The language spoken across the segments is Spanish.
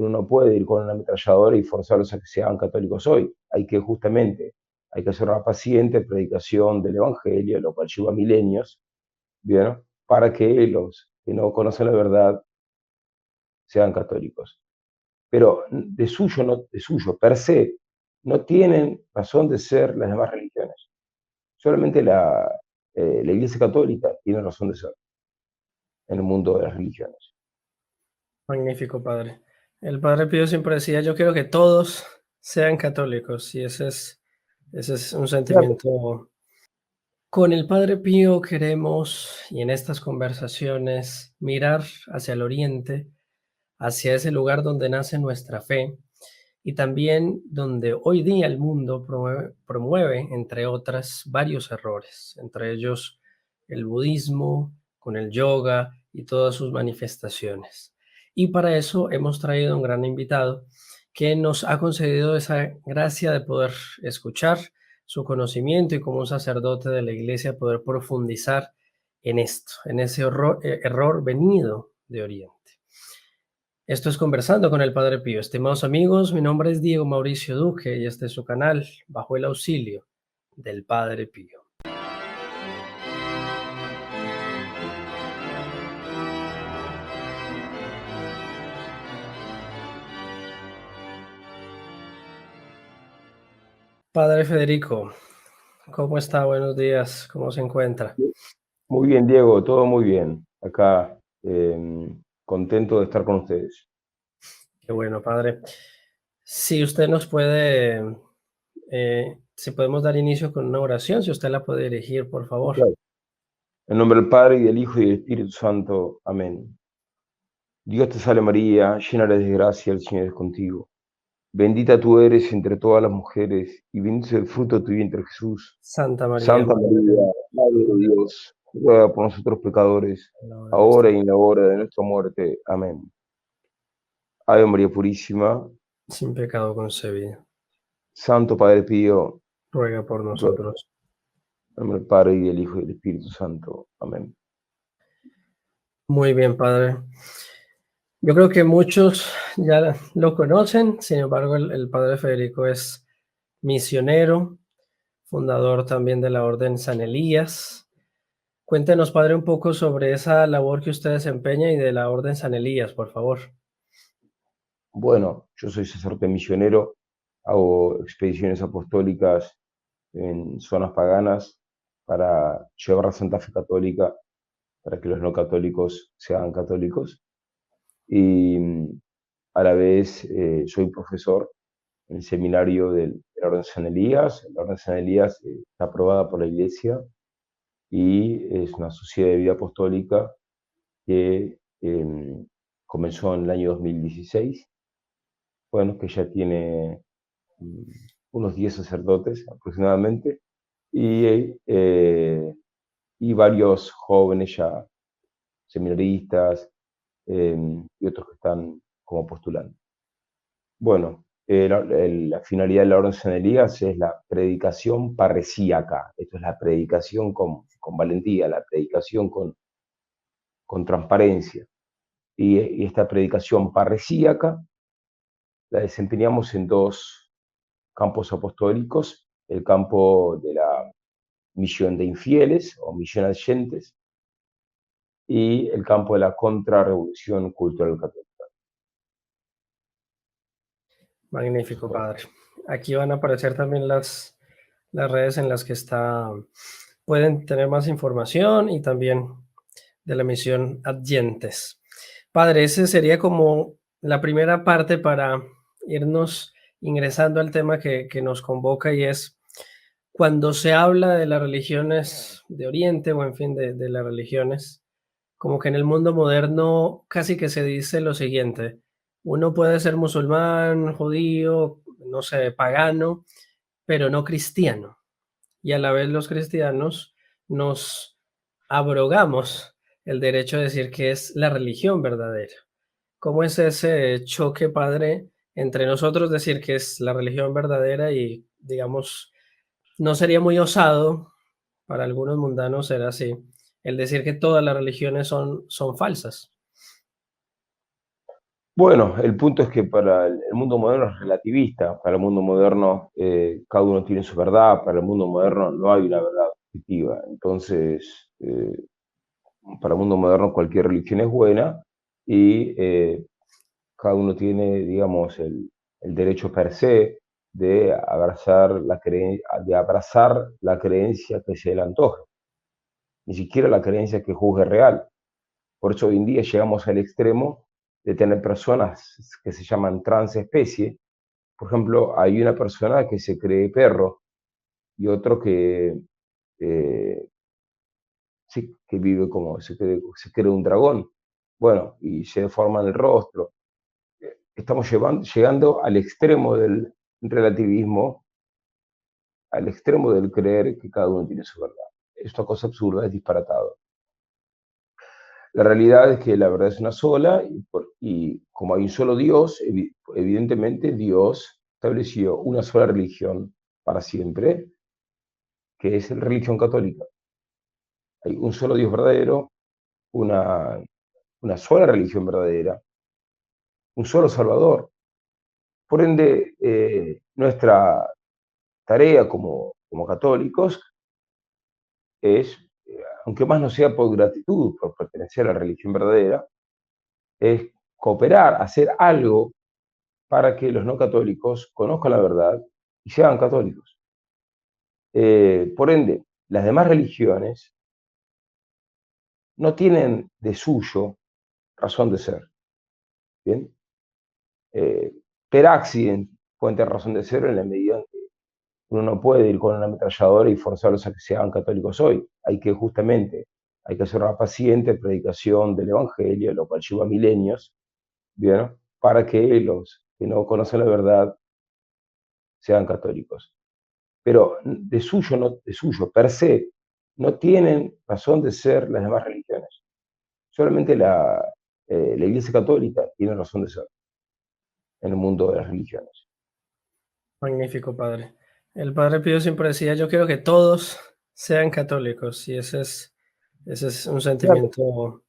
uno no puede ir con una ametralladora y forzarlos a que sean católicos hoy. Hay que justamente, hay que hacer una paciente predicación del Evangelio, lo cual lleva milenios, ¿bien? Para que los que no conocen la verdad sean católicos. Pero de suyo, no, de suyo, per se, no tienen razón de ser las demás religiones. Solamente la Iglesia Católica tiene razón de ser en el mundo de las religiones. Magnífico, padre. El padre Pío siempre decía, yo quiero que todos sean católicos, y ese es un Claro. sentimiento. Con el padre Pío queremos, y en estas conversaciones, mirar hacia el oriente, hacia ese lugar donde nace nuestra fe, y también donde hoy día el mundo promueve, entre otras, varios errores, entre ellos el budismo, con el yoga y todas sus manifestaciones. Y para eso hemos traído un gran invitado que nos ha concedido esa gracia de poder escuchar su conocimiento y como un sacerdote de la iglesia poder profundizar en esto, en ese error venido de Oriente. Esto es Conversando con el Padre Pío. Estimados amigos, mi nombre es Diego Mauricio Duque y este es su canal, Bajo el Auxilio del Padre Pío. Padre Federico, ¿cómo está? Buenos días, ¿cómo se encuentra? Muy bien, Diego, todo muy bien. Acá, contento de estar con ustedes. Qué bueno, Padre. Si usted nos puede, si podemos dar inicio con una oración, si usted la puede dirigir, por favor. Claro. En nombre del Padre, y del Hijo, y del Espíritu Santo. Amén. Dios te salve María, llena eres de gracia, el Señor es contigo. Bendita tú eres entre todas las mujeres, y bendito es el fruto de tu vientre, Jesús. Santa María, Santa Madre de María, Dios, Madre de Dios, ruega por nosotros pecadores, en la hora de ahora nuestra y en la hora de nuestra muerte. Amén. Ave María Purísima, sin pecado concebido. Santo Padre Pío, Ruega por ruega. nosotros. En nombre del Padre, y del Hijo, y del Espíritu Santo. Amén. Muy bien, Padre. Yo creo que muchos ya lo conocen, sin embargo, el padre Federico es misionero, fundador también de la Orden San Elías. Cuéntenos, padre, un poco sobre esa labor que usted desempeña y de la Orden San Elías, por favor. Bueno, yo soy sacerdote misionero, hago expediciones apostólicas en zonas paganas para llevar la Santa Fe Católica, para que los no católicos sean católicos. Y a la vez soy profesor en el seminario de la Orden San Elías. La Orden San Elías está aprobada por la Iglesia y es una sociedad de vida apostólica que comenzó en el año 2016. Bueno, que ya tiene mm, unos 10 sacerdotes aproximadamente y, eh, y varios jóvenes ya seminaristas y otros que están como postulantes. Bueno, la finalidad de la Orden San Elías es la predicación parresíaca. Esto es la predicación con valentía, la predicación con transparencia. Y esta predicación parresíaca la desempeñamos en dos campos apostólicos: el campo de la misión de infieles o misión adyentes y el campo de la contrarrevolución cultural católica. Magnífico, Bueno, padre. Aquí van a aparecer también las redes en las que está, pueden tener más información y también de la misión Adyentes. Padre, ese sería como la primera parte para irnos ingresando al tema que nos convoca y es cuando se habla de las religiones de Oriente o en fin de las religiones, como que en el mundo moderno casi que se dice lo siguiente, uno puede ser musulmán, judío, no sé, pagano, pero no cristiano. Y a la vez los cristianos nos abrogamos el derecho a decir que es la religión verdadera. ¿Cómo es ese choque, padre, entre nosotros decir que es la religión verdadera y, digamos, no sería muy osado para algunos mundanos ser así, el decir que todas las religiones son falsas? Bueno, el punto es que para el mundo moderno es relativista. Para el mundo moderno cada uno tiene su verdad. Para el mundo moderno no hay una verdad objetiva. Entonces, para el mundo moderno cualquier religión es buena y cada uno tiene, digamos, el derecho per se de de abrazar la creencia que se le antoje, ni siquiera la creencia que juzgue real. Por eso hoy en día llegamos al extremo de tener personas que se llaman transespecie. Por ejemplo, hay una persona que se cree perro y otro que, eh, sí, que vive como se cree un dragón. Bueno, y se deforman el rostro. Estamos llegando al extremo del relativismo, al extremo del creer que cada uno tiene su verdad. Es una cosa absurda, es disparatado. La realidad es que la verdad es una sola y como hay un solo Dios, evidentemente Dios estableció una sola religión para siempre, que es la religión católica. Hay un solo Dios verdadero, una, una sola religión verdadera, un solo Salvador. Por ende, nuestra tarea como católicos es, aunque más no sea por gratitud, por pertenecer a la religión verdadera, es cooperar, hacer algo para que los no católicos conozcan la verdad y sean católicos. Por ende, las demás religiones no tienen de suyo razón de ser. ¿Bien? Per accident pueden tener razón de ser en la medida en que uno no puede ir con una ametralladora y forzarlos a que sean católicos hoy. Hay que hacer una paciente predicación del Evangelio, lo cual lleva milenios, ¿bien? Para que los que no conocen la verdad sean católicos. Pero de suyo, per se, no tienen razón de ser las demás religiones. Solamente la Iglesia Católica tiene razón de ser en el mundo de las religiones. Magnífico, padre. El padre Pío siempre decía, yo quiero que todos sean católicos, y ese es un Claro, sentimiento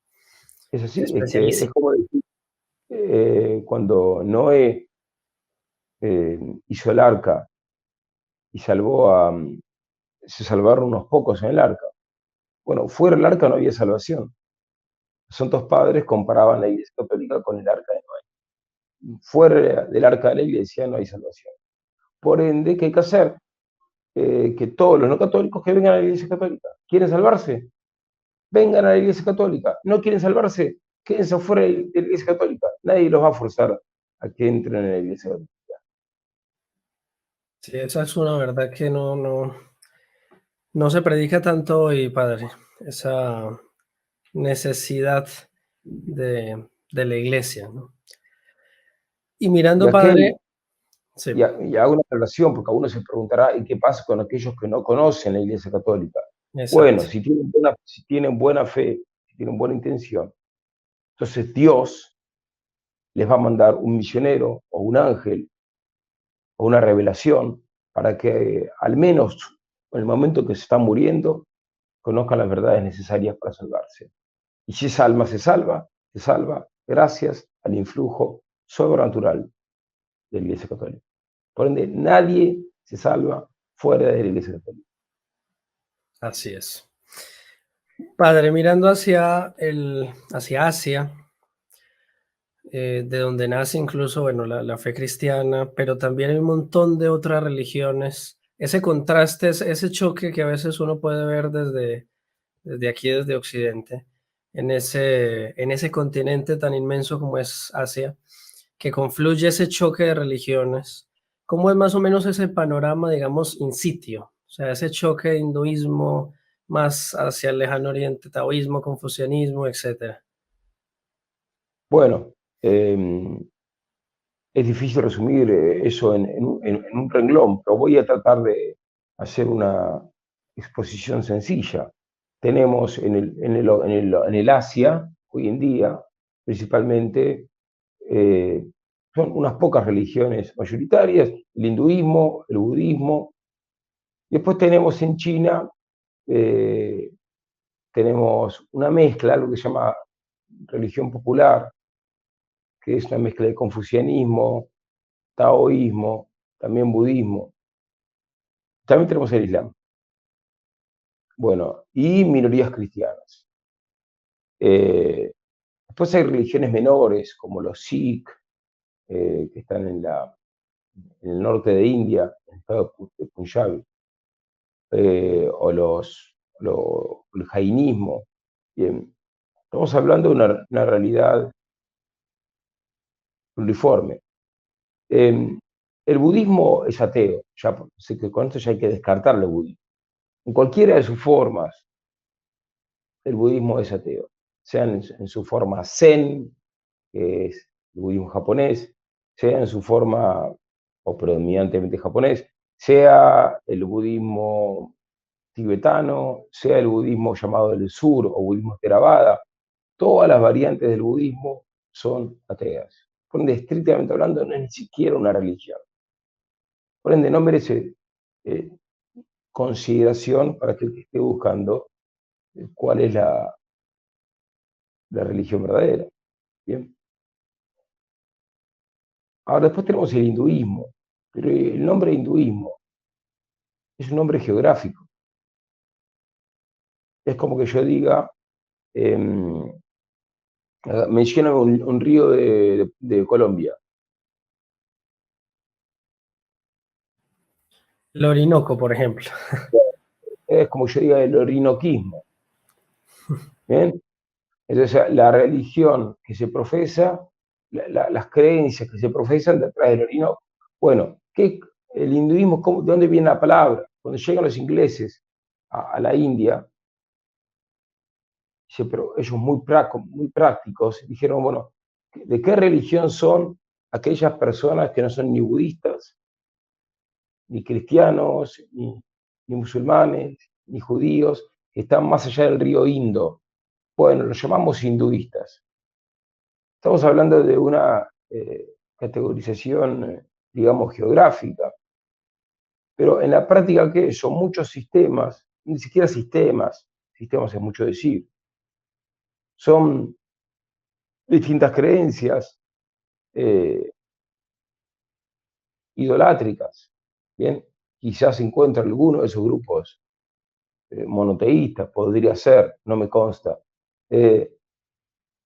es así, es que es especialísimo. como decir, cuando Noé hizo el arca y se salvaron unos pocos en el arca. Bueno, fuera del arca no había salvación. Los santos padres comparaban la Iglesia Católica con el arca de Noé. Fuera del arca de la Iglesia no hay salvación. Por ende, ¿qué hay que hacer? Que todos los no católicos que vengan a la Iglesia Católica. ¿Quieren salvarse? Vengan a la Iglesia Católica. ¿No quieren salvarse? Quédense fuera de la Iglesia Católica. Nadie los va a forzar a que entren en la Iglesia Católica. Sí, esa es una verdad que no se predica tanto hoy, padre. Esa necesidad de la iglesia, ¿no? Y Y mirando, aquel, padre, sí, y hago una aclaración, porque uno se preguntará, ¿y qué pasa con aquellos que no conocen la Iglesia Católica? Bueno, exacto. si tienen buena fe, si tienen buena intención, entonces Dios les va a mandar un misionero o un ángel o una revelación para que al menos en el momento que se están muriendo conozcan las verdades necesarias para salvarse. Y si esa alma se salva gracias al influjo sobrenatural de la Iglesia Católica. Por ende, nadie se salva fuera de la Iglesia Católica. Así es. Padre, mirando hacia Asia, de donde nace incluso, bueno, la fe cristiana, pero también hay un montón de otras religiones. Ese contraste, ese choque que a veces uno puede ver desde aquí, desde Occidente, en ese continente tan inmenso como es Asia, que confluye ese choque de religiones. ¿Cómo es más o menos ese panorama, digamos, in sitio? O sea, ese choque de hinduismo más hacia el lejano oriente, taoísmo, confucianismo, etcétera. Bueno, es difícil resumir eso en un renglón, pero voy a tratar de hacer una exposición sencilla. Tenemos en el Asia, hoy en día, principalmente, eh, son unas pocas religiones mayoritarias, el hinduismo, el budismo. Después tenemos en China, eh, tenemos una mezcla, algo que se llama religión popular, que es una mezcla de confucianismo, taoísmo, también budismo. También tenemos el Islam. Bueno, y minorías cristianas. Después hay religiones menores, como los Sikh, que están en el norte de India, en el estado de Punjab, o el jainismo. Bien, estamos hablando de una realidad uniforme. El budismo es ateo, ya sé que con esto ya hay que descartar el budismo. En cualquiera de sus formas, el budismo es ateo, sea en su forma zen, que es el budismo japonés, sea en su forma o predominantemente japonés, sea el budismo tibetano, sea el budismo llamado del sur o budismo Theravada, todas las variantes del budismo son ateas. Por ende, estrictamente hablando, no es ni siquiera una religión. Por ende, no merece consideración para aquel que esté buscando cuál es la religión verdadera. Bien. Ahora, después tenemos el hinduismo, pero el nombre hinduismo es un nombre geográfico. Es como que yo diga, menciona un río de Colombia. El Orinoco, por ejemplo. Es como yo diga el orinoquismo. ¿Bien? Entonces, la religión que se profesa, las creencias que se profesan detrás del Orinoco. Bueno, el hinduismo, ¿de dónde viene la palabra? Cuando llegan los ingleses a la India, ellos muy prácticos dijeron, bueno, ¿de qué religión son aquellas personas que no son ni budistas, ni cristianos, ni musulmanes, ni judíos, que están más allá del río Indo? Bueno, los llamamos hinduistas. Estamos hablando de una categorización, digamos, geográfica, pero en la práctica, ¿qué? Son muchos sistemas, ni siquiera sistemas es mucho decir, son distintas creencias idolátricas, ¿bien? Quizás se encuentra alguno de esos grupos monoteístas, podría ser, no me consta,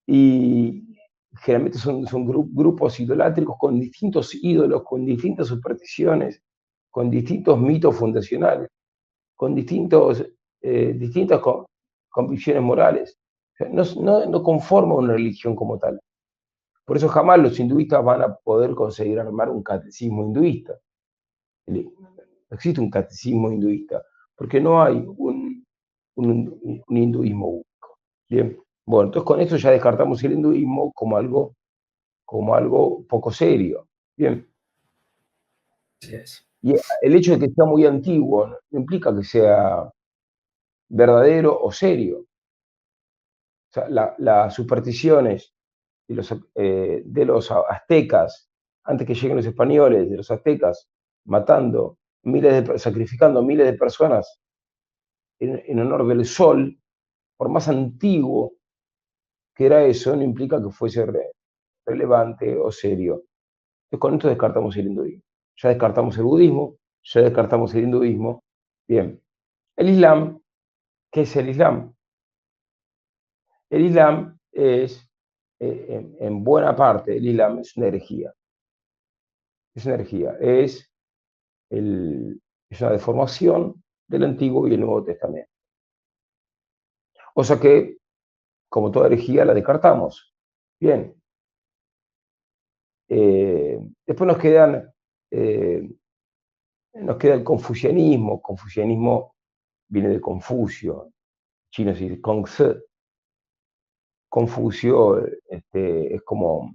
y generalmente son grupos idolátricos con distintos ídolos, con distintas supersticiones, con distintos mitos fundacionales, con distintas convicciones morales. O sea, no conforma una religión como tal. Por eso jamás los hinduistas van a poder conseguir armar un catecismo hinduista. No existe un catecismo hinduista, porque no hay un hinduismo único. Bien. Bueno, entonces con esto ya descartamos el hinduismo como algo poco serio. Bien. Así es. Y el hecho de que sea muy antiguo no implica que sea verdadero o serio. O sea, las supersticiones de los aztecas, antes que lleguen los españoles, de los aztecas, sacrificando miles de personas en honor del sol, por más antiguo que era eso, no implica que fuese relevante o serio. Entonces, con esto descartamos el hinduismo. Ya descartamos el budismo, ya descartamos el hinduismo. Bien. El Islam, ¿qué es el Islam? El Islam es, en buena parte, el Islam es una herejía. Es una herejía. Es una deformación del Antiguo y el Nuevo Testamento. O sea que, como toda herejía, la descartamos. Bien. Después nos queda el confucianismo. Confucianismo viene de Confucio. Chino se dice Kongzi. Confucio es como,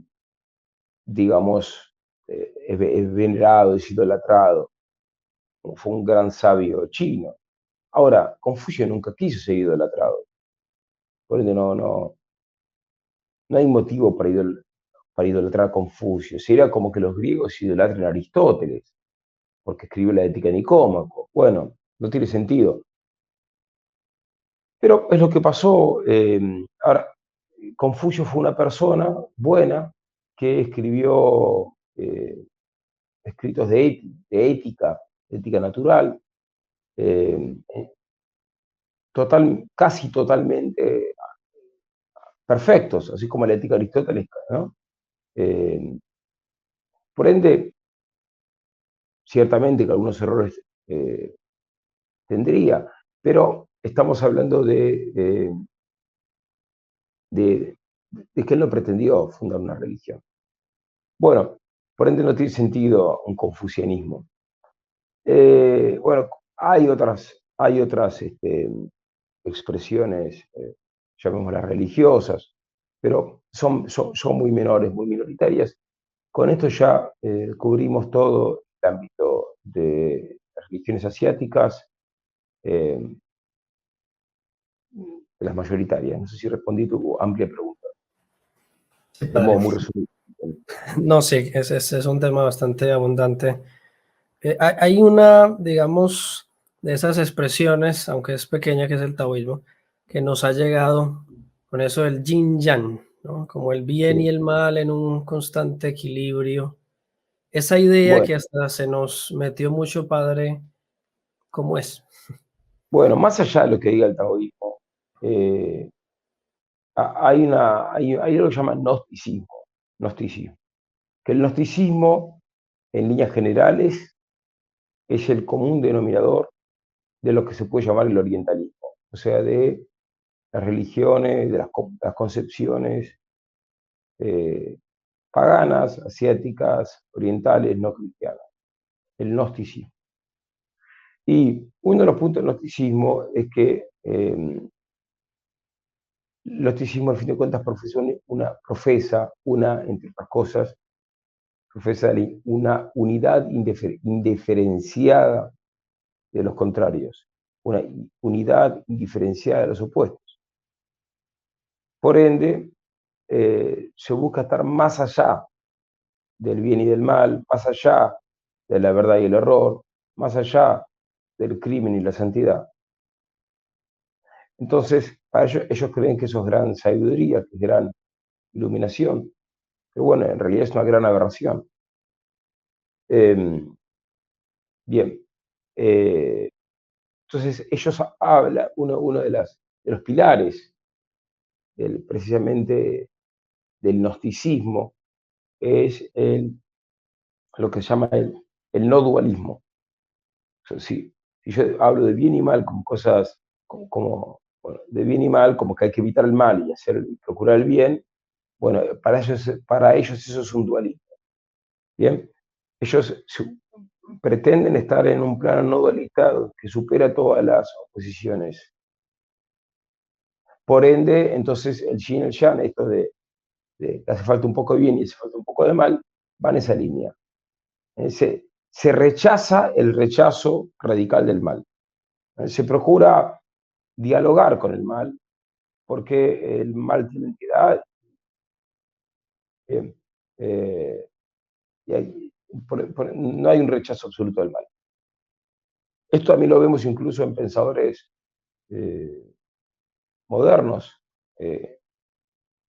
digamos, es venerado, es idolatrado. Fue un gran sabio chino. Ahora, Confucio nunca quiso ser idolatrado. Por ende, no hay motivo para idolatrar a Confucio. Sería como que los griegos idolatren a Aristóteles, porque escribió la Ética de Nicómaco. Bueno, no tiene sentido. Pero es lo que pasó. Ahora, Confucio fue una persona buena que escribió escritos de ética natural, casi totalmente perfectos, así como la ética aristotélica, ¿no? Por ende, ciertamente que algunos errores tendría, pero estamos hablando de que él no pretendió fundar una religión. Bueno, por ende no tiene sentido un confucianismo. Bueno, hay otras expresiones, llamémoslas religiosas, pero son muy menores, muy minoritarias. Con esto ya cubrimos todo el ámbito de las religiones asiáticas, eh, de las mayoritarias. No sé si respondí tu amplia pregunta, Sí, de modo padre. muy resumido. No, sí, es un tema bastante abundante. Hay una, digamos, de esas expresiones, aunque es pequeña, que es el taoísmo, que nos ha llegado con eso del yin yang, ¿no? Como el bien y Sí. el mal en un constante equilibrio. Esa idea Bueno, que hasta se nos metió mucho, padre, ¿cómo es? bueno, más allá de lo que diga el taoísmo, eh, hay algo que se llama gnosticismo, que el gnosticismo, en líneas generales, es el común denominador de lo que se puede llamar el orientalismo, o sea, de las religiones, de las concepciones eh, paganas, asiáticas, orientales, no cristianas, el gnosticismo. Y uno de los puntos del gnosticismo es que el gnosticismo, al fin de cuentas, entre otras cosas, profesa una unidad indiferenciada de los contrarios, una unidad indiferenciada de los opuestos. Por ende, se busca estar más allá del bien y del mal, más allá de la verdad y el error, más allá del crimen y la santidad. Entonces, para ellos creen que eso es gran sabiduría, que es gran iluminación, pero bueno, en realidad es una gran aberración. Bien, eh, entonces ellos hablan, uno de los pilares precisamente del gnosticismo es lo que se llama el no dualismo. O sea, si yo hablo de bien y mal como cosas, bueno, de bien y mal, como que hay que evitar el mal y procurar el bien, bueno, para ellos eso es un dualismo. Bien, ellos pretenden estar en un plano no dualista que supera todas las oposiciones. Por ende, entonces el yin y el yang, esto de que hace falta un poco de bien y hace falta un poco de mal, van en esa línea. Se rechaza el rechazo radical del mal. Se procura dialogar con el mal, porque el mal tiene entidad, eh, eh, y no hay un rechazo absoluto del mal. Esto también lo vemos incluso en pensadores eh, modernos, eh,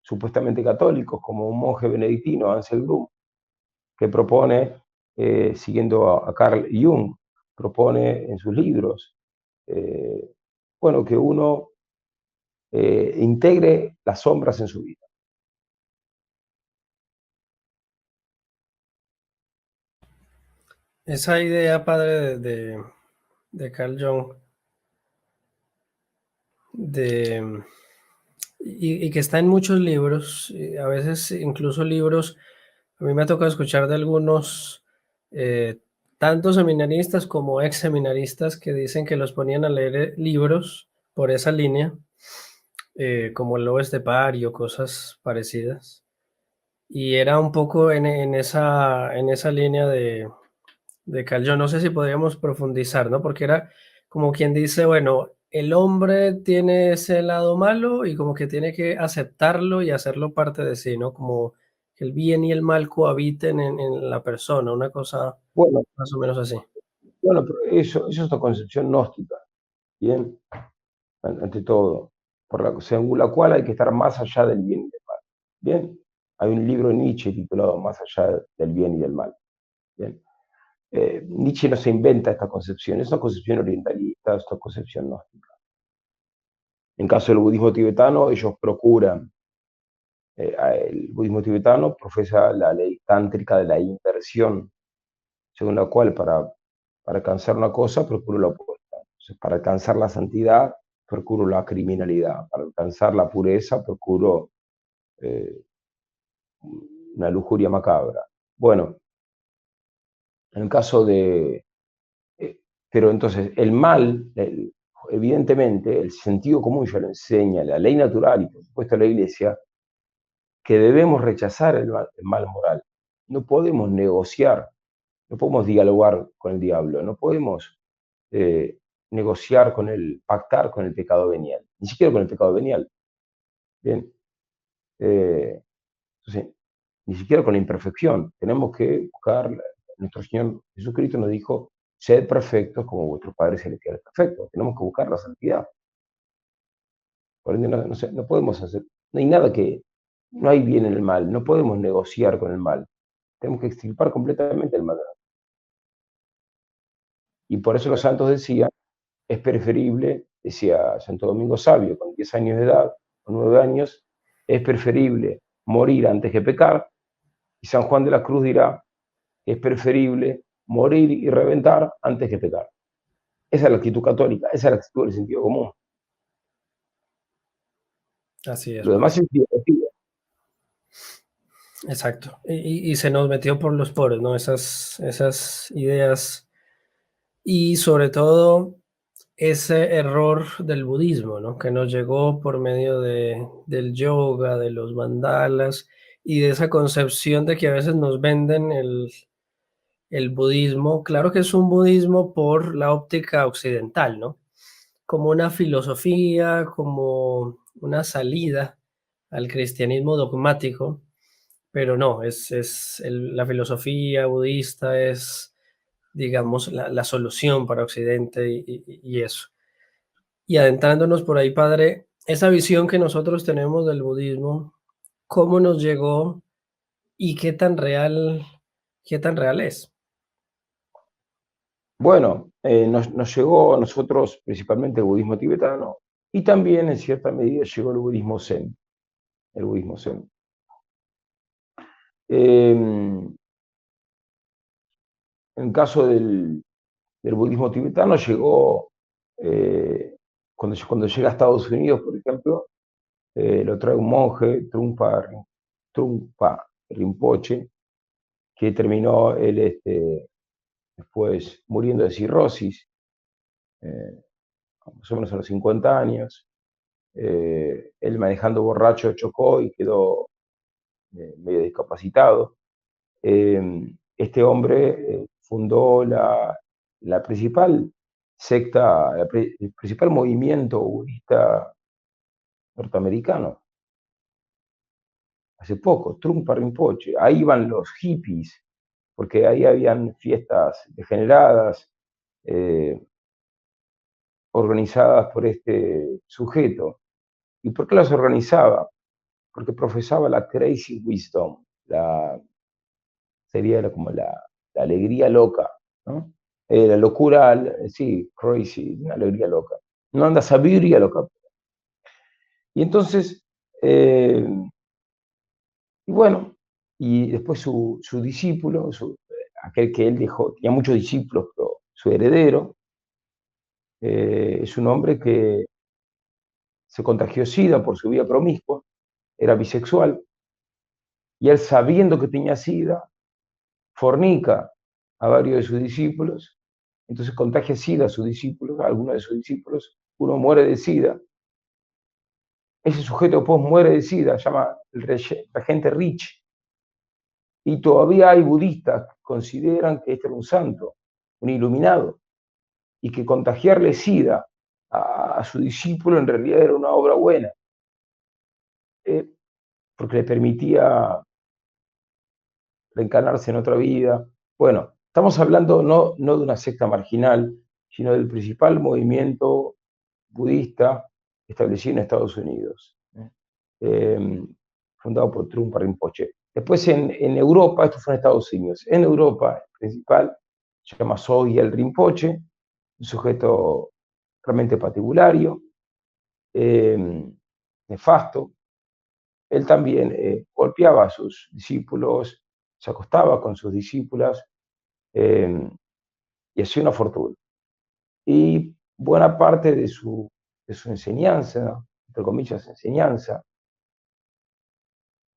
supuestamente católicos, como un monje benedictino, Ansel Grum, que propone, siguiendo a Carl Jung, propone en sus libros, bueno, que uno integre las sombras en su vida. Esa idea, padre, de Carl Jung, de, y que está en muchos libros, y a veces incluso libros, a mí me ha tocado escuchar de algunos, eh, tanto seminaristas como ex seminaristas que dicen que los ponían a leer libros por esa línea, como el Lobo Estepario, cosas parecidas. Y era un poco en esa línea de Carl Jung. No sé si podríamos profundizar, ¿no? Porque era como quien dice, bueno, el hombre tiene ese lado malo y como que tiene que aceptarlo y hacerlo parte de sí, ¿no? Como que el bien y el mal cohabiten en la persona, una cosa Bueno, más o menos así. bueno, pero eso es una concepción gnóstica, ¿bien? Ante todo, según la cual hay que estar más allá del bien y del mal. Bien, Hay un libro de Nietzsche titulado Más allá del bien y del mal. Bien. Nietzsche no se inventa esta concepción, es una concepción orientalista, es una concepción gnóstica. En caso del budismo tibetano, ellos procuran, el budismo tibetano profesa la ley tántrica de la inversión, según la cual para alcanzar una cosa procuro la opuesta. Entonces, para alcanzar la santidad, procuro la criminalidad. Para alcanzar la pureza, procuro eh, una lujuria macabra. Bueno, en el caso de... pero entonces, el mal, evidentemente, el sentido común ya lo enseña, la ley natural y por supuesto la Iglesia, que debemos rechazar el mal moral. No podemos negociar, no podemos dialogar con el diablo, no podemos eh, negociar con él, pactar con el pecado venial, ni siquiera con el pecado venial. Bien, entonces, ni siquiera con la imperfección. Tenemos que buscar, nuestro Señor Jesucristo nos dijo, sed perfectos como vuestro Padre Celestial es perfecto. Tenemos que buscar la santidad. Por ende, no podemos hacer, no hay nada que, no hay bien en el mal, no podemos negociar con el mal. Tenemos que extirpar completamente el mal. Y por eso los santos decían, es preferible, decía Santo Domingo Sabio, con 10 años de edad, con 9 años, es preferible morir antes que pecar. Y San Juan de la Cruz dirá, es preferible morir y reventar antes que pecar. Esa es la actitud católica, esa es la actitud del sentido común. Así es, Lo demás padre. es divertido. Exacto. Y se nos metió por los poros, ¿no? Esas ideas y sobre todo ese error del budismo, ¿no? Que nos llegó por medio del yoga, de los mandalas y de esa concepción de que a veces nos venden el budismo. Claro que es un budismo por la óptica occidental, ¿no? Como una filosofía, como una salida al cristianismo dogmático, pero no, la filosofía budista es, digamos, la solución para Occidente y eso. Y adentrándonos por ahí, padre, esa visión que nosotros tenemos del budismo, ¿cómo nos llegó y qué tan real es? Bueno, nos llegó a nosotros principalmente el budismo tibetano y también en cierta medida llegó el budismo zen. El budismo zen. En el caso del budismo tibetano llegó, cuando llega a Estados Unidos, por ejemplo, lo trae un monje, Trungpa Rinpoche, que terminó él después muriendo de cirrosis, eh, más o menos a los 50 años. Él manejando borracho chocó y quedó medio discapacitado. Este hombre fundó la principal secta, el principal movimiento budista norteamericano, hace poco, Trungpa Rinpoche. Ahí iban los hippies, porque ahí habían fiestas degeneradas, eh, organizadas por este sujeto. ¿Y por qué las organizaba? Porque profesaba la crazy wisdom, sería como la alegría loca, ¿no? La locura, sí, crazy, una alegría loca. No anda sabiduría loca. Y entonces, y bueno, y después su discípulo, aquel que él dejó, tenía muchos discípulos, pero su heredero, es un hombre que se contagió SIDA por su vida promiscua, era bisexual, y él sabiendo que tenía SIDA, fornica a varios de sus discípulos, entonces contagia SIDA a sus discípulos, a algunos de sus discípulos, uno muere de SIDA, ese sujeto después muere de SIDA, se llama el regente Rich, y todavía hay budistas que consideran que este era un santo, un iluminado, y que contagiarle SIDA a su discípulo en realidad era una obra buena, eh, porque le permitía reencarnarse en otra vida. Bueno, estamos hablando no de una secta marginal, sino del principal movimiento budista establecido en Estados Unidos. Eh, fundado por Trungpa Rinpoche. Después en Europa, esto fue en Estados Unidos, en Europa el principal se llama Sogyal Rinpoche, un sujeto realmente patibulario, nefasto. Él también golpeaba a sus discípulos, se acostaba con sus discípulas y hacía una fortuna. Y buena parte de su enseñanza, ¿no?, entre comillas, enseñanza,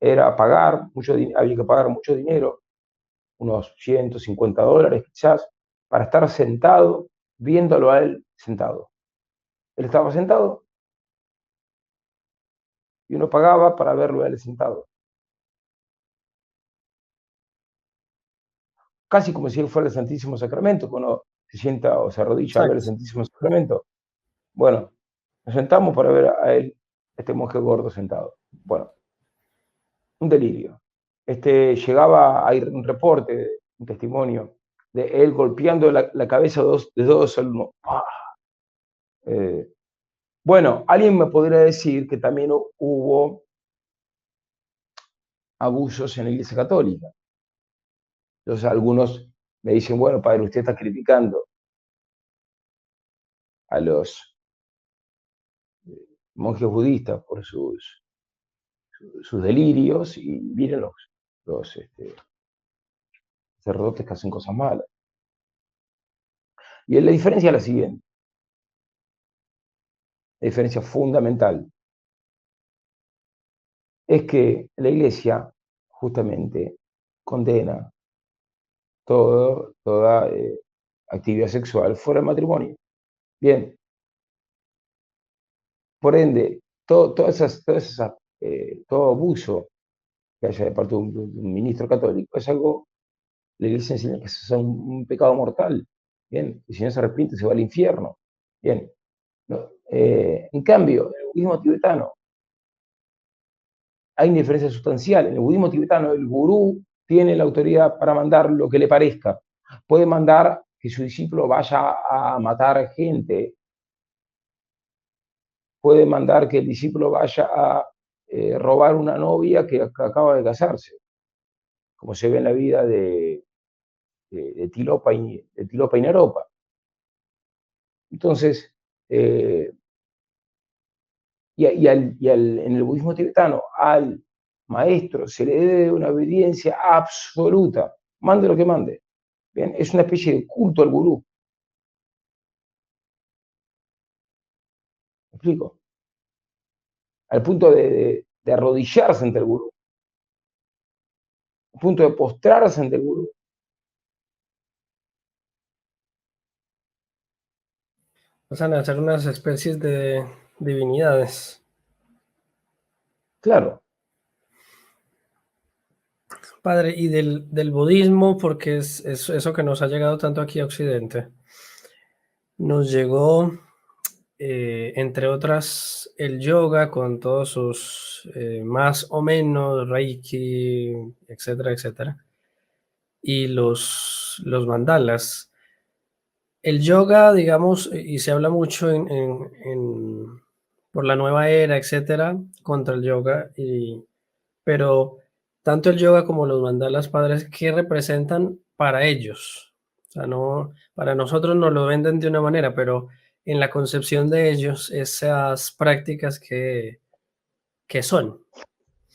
era pagar había que pagar mucho dinero, unos $150 quizás, para estar sentado, viéndolo a él sentado. Él estaba sentado y uno pagaba para verlo a él sentado. Casi como si él fuera el Santísimo Sacramento, cuando uno se sienta o se arrodilla a ver el Exacto. Santísimo Sacramento. Bueno, nos sentamos para ver a él, este monje gordo sentado. Bueno, un delirio. Llegaba a ir un reporte, un testimonio, de él golpeando la cabeza de dos alumnos. Bueno, alguien me podría decir que también hubo abusos en la Iglesia Católica. Entonces algunos me dicen, bueno, padre, usted está criticando a los monjes budistas por sus delirios y miren los sacerdotes que hacen cosas malas. Y la diferencia es la siguiente, la diferencia fundamental, es que la Iglesia justamente condena toda actividad sexual fuera del matrimonio. Bien, por ende, todo abuso que haya de parte de un ministro católico es algo, la Iglesia enseña que es un pecado mortal. Bien, y si no se arrepiente se va al infierno. Bien, no, en cambio, en el budismo tibetano hay una diferencia sustancial. En el budismo tibetano el gurú tiene la autoridad para mandar lo que le parezca. Puede mandar que su discípulo vaya a matar gente. Puede mandar que el discípulo vaya a robar una novia que acaba de casarse, como se ve en la vida de Tilopa y Naropa. Entonces, en el budismo tibetano, al maestro se le debe una obediencia absoluta, mande lo que mande. Bien, es una especie de culto al gurú. ¿Me explico? Al punto de arrodillarse ante el gurú, al punto de postrarse ante el gurú. Pasan a ser unas especies de divinidades. Claro. Padre, y del budismo, porque es eso que nos ha llegado tanto aquí a Occidente. Nos llegó, entre otras, el yoga con todos sus más o menos reiki, etcétera, etcétera, y los mandalas. El yoga, digamos, y se habla mucho por la nueva era, etcétera, contra el yoga, pero tanto el yoga como los mandalas, padres, ¿qué representan para ellos? O sea, no, para nosotros nos lo venden de una manera, pero en la concepción de ellos, esas prácticas que son.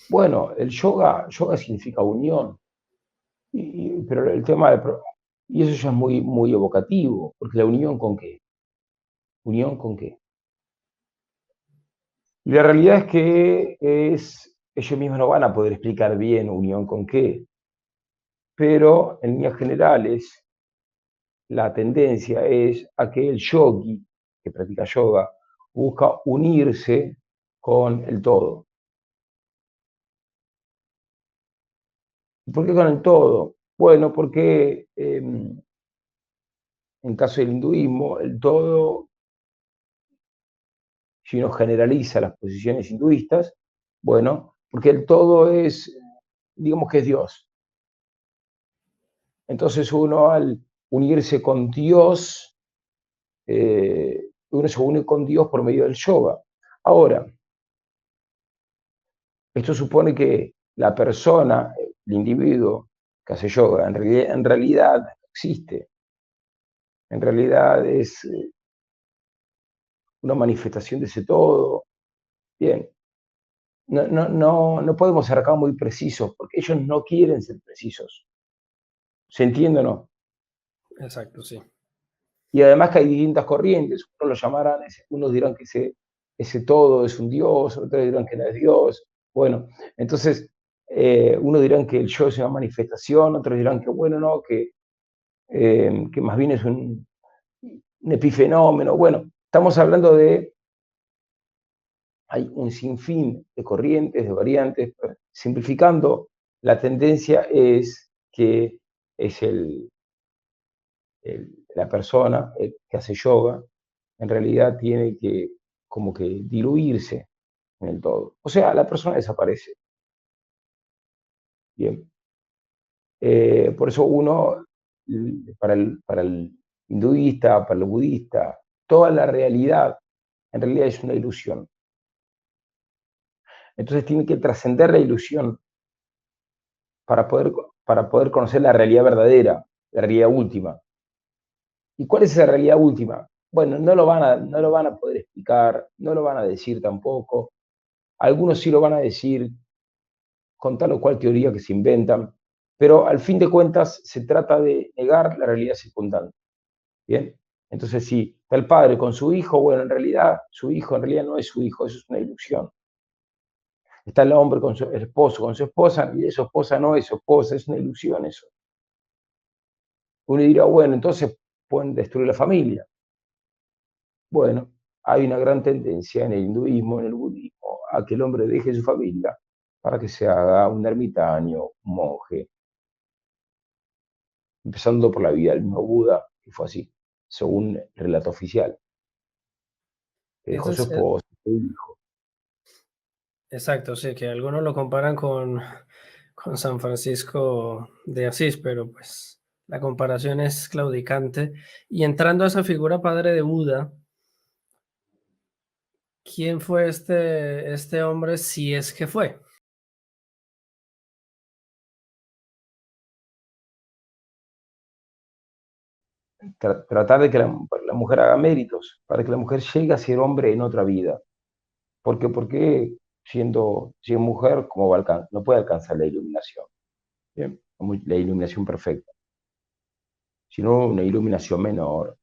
Bueno, el yoga significa unión, pero el tema y eso ya es muy, muy evocativo, porque la unión con qué, unión con qué. Y la realidad es que ellos mismos no van a poder explicar bien unión con qué, pero en líneas generales la tendencia es a que el yogi que practica yoga busca unirse con el todo. ¿Por qué con el todo? Bueno, porque en caso del hinduismo, el todo, si uno generaliza las posiciones hinduistas, bueno, porque el todo es, digamos que es Dios. Entonces uno al unirse con Dios, uno se une con Dios por medio del yoga. Ahora, Esto supone que la persona, el individuo que hace yoga, en realidad no existe. En realidad es una manifestación de ese todo. Bien, no podemos ser acá muy precisos, porque ellos no quieren ser precisos. ¿Se entiende o no? Exacto, sí. Y además que hay distintas corrientes, unos lo llamarán, unos dirán que ese todo es un Dios, otros dirán que no es Dios. Bueno, entonces, unos dirán que el yo es una manifestación, otros dirán que, bueno, no, que más bien es un epifenómeno. Bueno, estamos hablando de, hay un sinfín de corrientes, de variantes. Simplificando, la tendencia es que es la persona que hace yoga, en realidad tiene que como que diluirse en el todo. O sea, la persona desaparece. Bien. Por eso uno, para el hinduista, para el budista, toda la realidad en realidad es una ilusión. Entonces tiene que trascender la ilusión para poder, para poder conocer la realidad verdadera, la realidad última. ¿Y cuál es esa realidad última? Bueno, no lo van a poder explicar, no lo van a decir tampoco. Algunos sí lo van a decir con tal o cual teoría que se inventan, pero al fin de cuentas se trata de negar la realidad circundante. ¿Bien? Entonces, si está el padre con su hijo, bueno, en realidad su hijo en realidad no es su hijo, eso es una ilusión. Está el hombre con su esposo, con su esposa, y su esposa no es su esposa, es una ilusión eso. Uno dirá, bueno, entonces pueden destruir la familia. Bueno, hay una gran tendencia en el hinduismo, en el budismo, a que el hombre deje su familia para que se haga un ermitaño, un monje, empezando por la vida del mismo Buda, que fue así, según el relato oficial, que dejó Ese a su es, esposa, su hijo. exacto, sí, que algunos lo comparan con San Francisco de Asís, pero pues la comparación es claudicante. Y entrando a esa figura padre de Buda, ¿quién fue este hombre si es que fue? Tratar de que la mujer haga méritos, para que la mujer llegue a ser hombre en otra vida. Porque si es mujer, ¿cómo va a no puede alcanzar la iluminación? ¿Bien? La iluminación perfecta, sino una iluminación menor.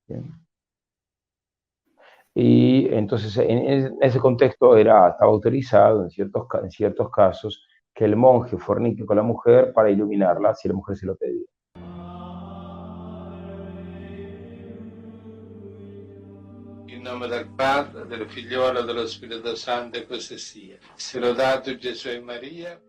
¿Bien? Y entonces en ese contexto estaba autorizado en ciertos casos que el monje fornique con la mujer para iluminarla si la mujer se lo pedía. In nome del Padre, del Figliolo e dello Spirito Santo, e così sia. Sia lodato Gesù e Maria.